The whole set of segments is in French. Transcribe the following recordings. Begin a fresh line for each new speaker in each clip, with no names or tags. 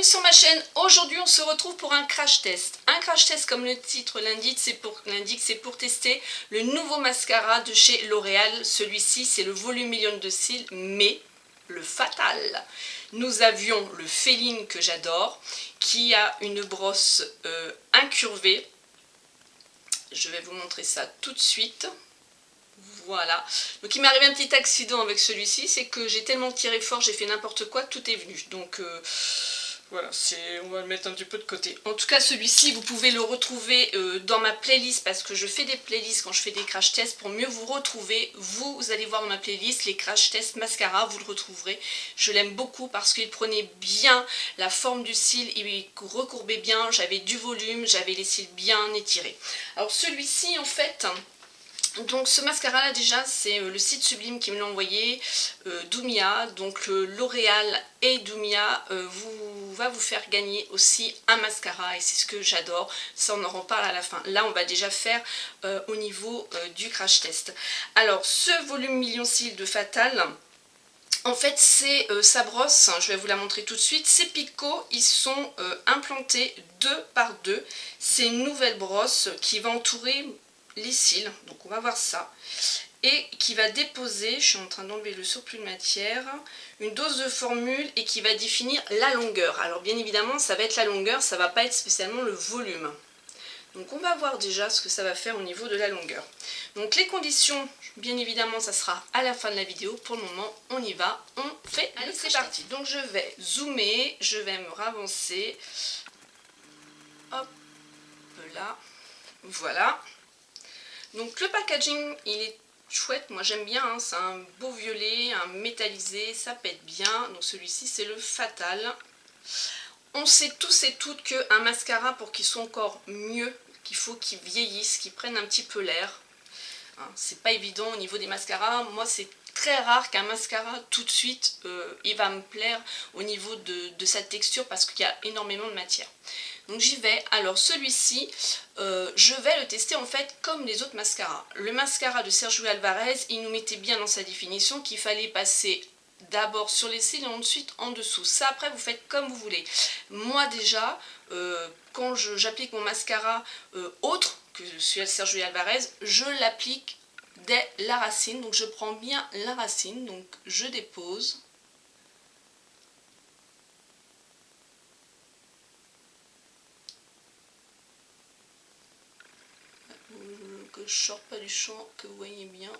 sur ma chaîne. Aujourd'hui on se retrouve pour un crash test. Un crash test, comme le titre l'indique, c'est pour tester le nouveau mascara de chez L'Oréal. Celui-ci c'est le volume million de cils, mais le Fatal. Nous avions le Féline que j'adore, qui a une brosse incurvée. Je vais vous montrer ça tout de suite. Voilà, donc il m'est arrivé un petit accident avec celui-ci, c'est que j'ai tellement tiré fort, j'ai fait n'importe quoi, tout est venu. Donc voilà, on va le mettre un petit peu de côté. En tout cas, celui-ci, vous pouvez le retrouver dans ma playlist, parce que je fais des playlists quand je fais des crash tests pour mieux vous retrouver. Vous allez voir dans ma playlist les crash tests mascara, vous le retrouverez. Je l'aime beaucoup parce qu'il prenait bien la forme du cil, il recourbait bien, j'avais du volume, j'avais les cils bien étirés. Alors celui-ci, en fait... Donc ce mascara là déjà c'est le site Sublime qui me l'a envoyé, Doumia, donc L'Oréal et Doumia va vous faire gagner aussi un mascara et c'est ce que j'adore, ça on en reparle à la fin. Là on va déjà faire au niveau du crash test. Alors ce volume million cils de Fatal, en fait c'est sa brosse, je vais vous la montrer tout de suite. Ces picots ils sont implantés 2 par 2, c'est une nouvelle brosse qui va entourer les cils, donc on va voir ça, et qui va déposer, je suis en train d'enlever le surplus de matière, une dose de formule et qui va définir la longueur. Alors bien évidemment ça va être la longueur, ça va pas être spécialement le volume. Donc on va voir déjà ce que ça va faire au niveau de la longueur. Donc les conditions, bien évidemment ça sera à la fin de la vidéo. Pour le moment on y va, on fait, allez c'est parti. Donc je vais zoomer, je vais me ravancer, hop là, voilà. Donc le packaging il est chouette, moi j'aime bien, hein, c'est un beau violet, un métallisé, ça pète bien. Donc celui-ci c'est le Fatal. On sait tous et toutes qu'un mascara, pour qu'il soit encore mieux, qu'il faut qu'il vieillisse, qu'il prenne un petit peu l'air. Hein, c'est pas évident au niveau des mascaras, moi c'est très rare qu'un mascara tout de suite il va me plaire au niveau de sa texture parce qu'il y a énormément de matière. Donc j'y vais. Alors celui-ci, je vais le tester en fait comme les autres mascaras. Le mascara de Sergio Alvarez, il nous mettait bien dans sa définition qu'il fallait passer d'abord sur les cils et ensuite en dessous. Ça après vous faites comme vous voulez. Moi déjà, quand j'applique mon mascara autre que celui de Sergio Alvarez, je l'applique dès la racine. Donc je prends bien la racine, donc je dépose. Que je sorte pas du champ, que vous voyez bien.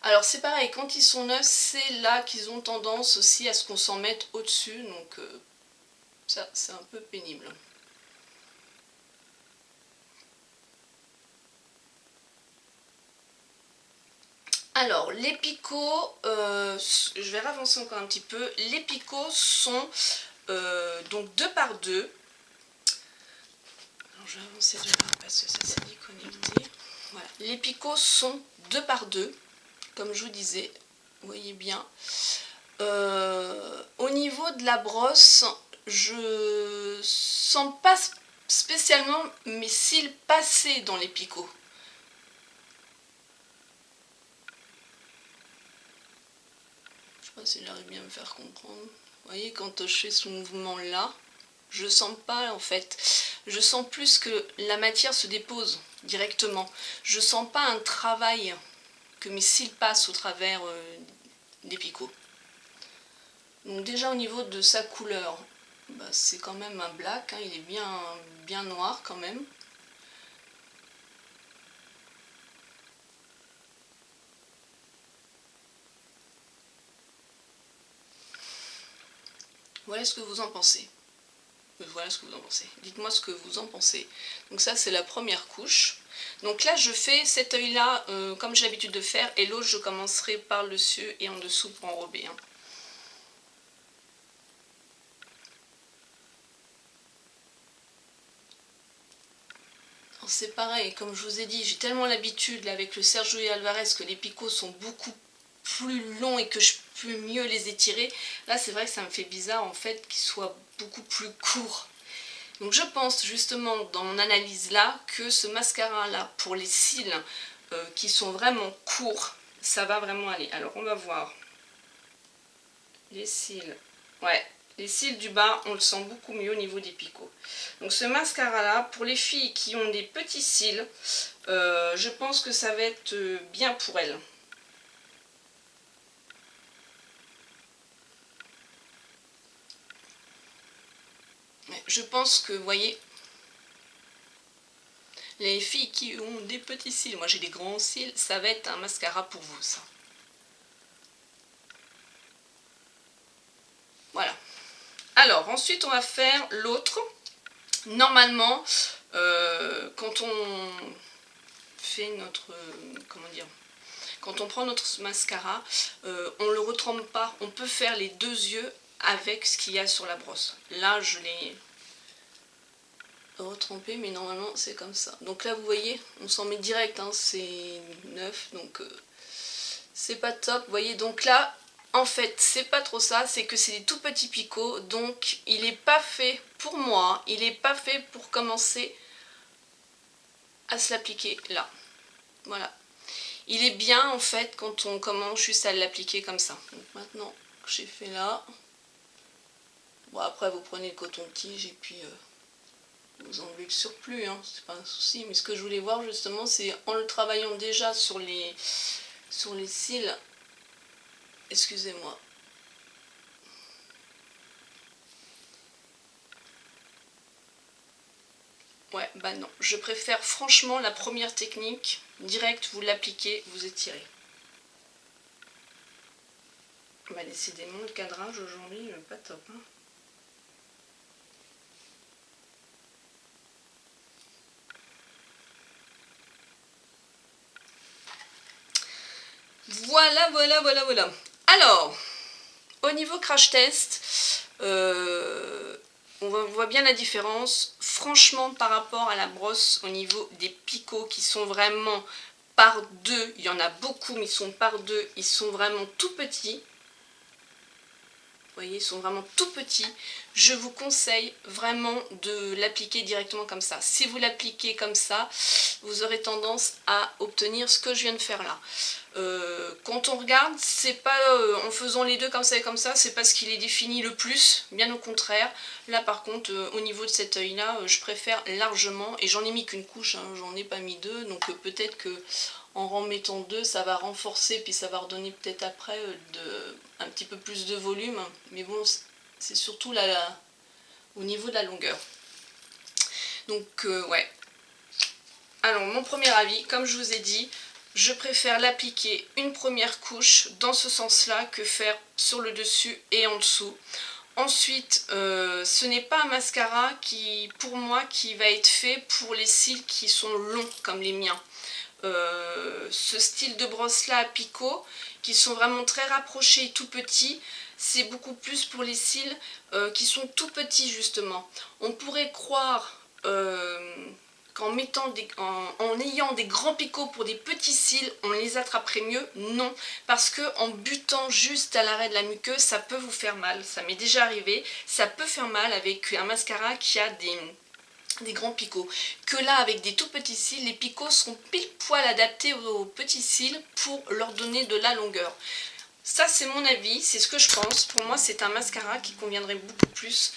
Alors c'est pareil, quand ils sont neufs, c'est là qu'ils ont tendance aussi à ce qu'on s'en mette au-dessus, donc ça c'est un peu pénible. Alors les picots, je vais avancer encore un petit peu. Les picots sont donc 2 par 2. Je vais avancer de là parce que ça s'est déconnecté. Voilà. Les picots sont 2 par 2, comme je vous disais, vous voyez bien. Au niveau de la brosse, je sens pas spécialement mes cils passer dans les picots. Je sais pas si j'arrive bien à me faire comprendre. Vous voyez, quand je fais ce mouvement là, je sens pas en fait. Je sens plus que la matière se dépose directement. Je sens pas un travail, que mes cils passent au travers des picots. Donc déjà au niveau de sa couleur, bah, c'est quand même un black, hein, il est bien noir quand même. Voilà ce que vous en pensez. Voilà ce que vous en pensez. Dites-moi ce que vous en pensez. Donc ça c'est la première couche. Donc là je fais cet œil là comme j'ai l'habitude de faire, et l'autre je commencerai par le dessus et en dessous pour enrober. Hein. C'est pareil, comme je vous ai dit, j'ai tellement l'habitude avec le Sergio Alvarez que les picots sont beaucoup plus longs et que je peux mieux les étirer. Là c'est vrai que ça me fait bizarre en fait qu'ils soient beaucoup plus courts. Donc je pense justement dans mon analyse là que ce mascara là pour les cils qui sont vraiment courts, ça va vraiment aller. Alors on va voir les cils. Ouais, les cils du bas, on le sent beaucoup mieux au niveau des picots. Donc ce mascara là, pour les filles qui ont des petits cils, je pense que ça va être bien pour elles. Je pense que, vous voyez, les filles qui ont des petits cils, moi j'ai des grands cils, ça va être un mascara pour vous, ça. Voilà. Alors, ensuite, on va faire l'autre. Normalement, quand on fait notre... comment dire, quand on prend notre mascara, on ne le retrempe pas. On peut faire les deux yeux avec ce qu'il y a sur la brosse. Là, je l'ai retrempé, mais normalement, c'est comme ça. Donc là, vous voyez, on s'en met direct, hein, c'est neuf, donc c'est pas top. Vous voyez, donc là, en fait, c'est pas trop ça, c'est que c'est des tout petits picots, donc il n'est pas fait pour moi, il n'est pas fait pour commencer à se l'appliquer là. Voilà. Il est bien en fait quand on commence juste à l'appliquer comme ça. Donc maintenant que j'ai fait là, bon après vous prenez le coton-tige et puis vous enlevez le surplus, hein, c'est pas un souci. Mais ce que je voulais voir justement, c'est en le travaillant déjà sur les cils, excusez-moi. Ouais, bah non, je préfère franchement la première technique, direct vous l'appliquez, vous étirez. Bah décidément le cadrage aujourd'hui, pas top. Hein. Voilà, voilà, voilà, voilà. Alors, au niveau crash test, on voit bien la différence. Franchement, par rapport à la brosse, au niveau des picots qui sont vraiment par deux, il y en a beaucoup, mais ils sont par deux, ils sont vraiment tout petits. Vous voyez, ils sont vraiment tout petits. Je vous conseille vraiment de l'appliquer directement comme ça. Si vous l'appliquez comme ça, vous aurez tendance à obtenir ce que je viens de faire là. Quand on regarde, c'est pas en faisant les deux comme ça et comme ça, c'est pas ce qui les définit le plus, bien au contraire. Là par contre, au niveau de cet œil là, je préfère largement, et j'en ai mis qu'une couche, hein, j'en ai pas mis deux, donc peut-être que en remettant deux, ça va renforcer, puis ça va redonner peut-être après un petit peu plus de volume, mais bon, c'est surtout là, au niveau de la longueur. Donc ouais. Alors mon premier avis, comme je vous ai dit, je préfère l'appliquer une première couche dans ce sens-là que faire sur le dessus et en dessous. Ensuite, ce n'est pas un mascara pour moi, qui va être fait pour les cils qui sont longs comme les miens. Ce style de brosse là à picot, qui sont vraiment très rapprochés et tout petits, c'est beaucoup plus pour les cils qui sont tout petits justement. On pourrait croire qu'en en ayant des grands picots pour des petits cils, on les attraperait mieux. Non, parce que en butant juste à l'arrêt de la muqueuse, ça peut vous faire mal. Ça m'est déjà arrivé, ça peut faire mal avec un mascara qui a des grands picots. Que là, avec des tout petits cils, les picots seront pile poil adaptés aux petits cils pour leur donner de la longueur. Ça, c'est mon avis, c'est ce que je pense. Pour moi, c'est un mascara qui conviendrait beaucoup plus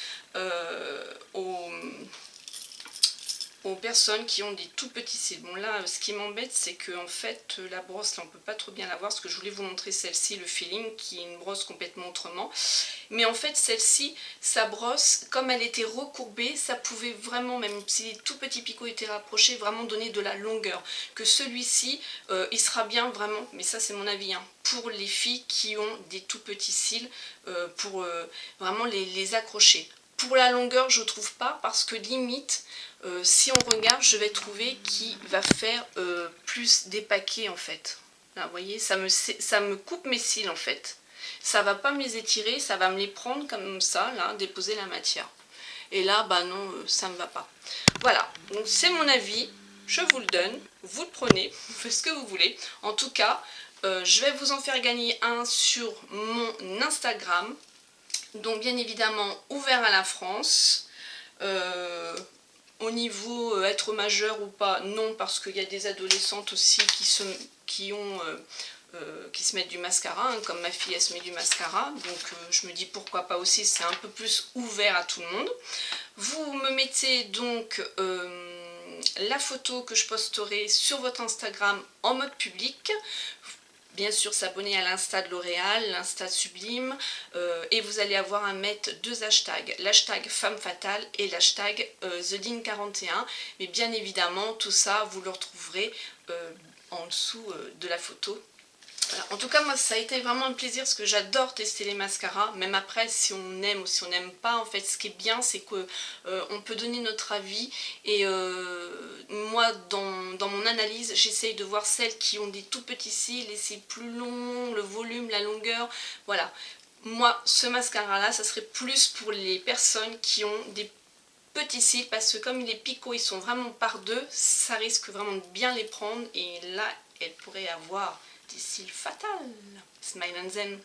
aux personnes qui ont des tout petits cils. Bon là, ce qui m'embête, c'est que en fait, la brosse, là, on peut pas trop bien la voir, parce que je voulais vous montrer celle-ci, le feeling, qui est une brosse complètement autrement. Mais en fait, celle-ci, sa brosse, comme elle était recourbée, ça pouvait vraiment, même si les tout petits picots étaient rapprochés, vraiment donner de la longueur. Que celui-ci, il sera bien vraiment, mais ça c'est mon avis, hein, pour les filles qui ont des tout petits cils, pour vraiment les accrocher. Pour la longueur, je trouve pas, parce que limite, si on regarde, je vais trouver qu'il va faire plus dépaqué en fait. Là, vous voyez, ça me coupe mes cils en fait. Ça va pas me les étirer, ça va me les prendre comme ça, là, déposer la matière. Et là, bah non, ça me va pas. Voilà, donc c'est mon avis, je vous le donne, vous le prenez, vous faites ce que vous voulez. En tout cas, je vais vous en faire gagner un sur mon Instagram. Donc bien évidemment, ouvert à la France. Au niveau être majeur ou pas, non, parce qu'il y a des adolescentes aussi qui ont qui se mettent du mascara, hein, comme ma fille elle se met du mascara, donc je me dis pourquoi pas aussi, c'est un peu plus ouvert à tout le monde. Vous me mettez donc la photo que je posterai sur votre Instagram en mode public. Bien sûr s'abonner à l'Insta de L'Oréal, l'Insta Sublime, et vous allez avoir à mettre deux hashtags, l'hashtag femme fatale et l'hashtag TheLine41, mais bien évidemment tout ça vous le retrouverez en dessous de la photo. Voilà. En tout cas moi ça a été vraiment un plaisir parce que j'adore tester les mascaras, même après si on aime ou si on n'aime pas, en fait ce qui est bien c'est que on peut donner notre avis, et moi dans mon analyse j'essaye de voir celles qui ont des tout petits cils et c'est plus long, le volume, la longueur, voilà. Moi ce mascara là ça serait plus pour les personnes qui ont des petits cils, parce que comme les picots ils sont vraiment par deux, ça risque vraiment de bien les prendre et là elle pourrait avoir des cils fatales. Smile and Zen.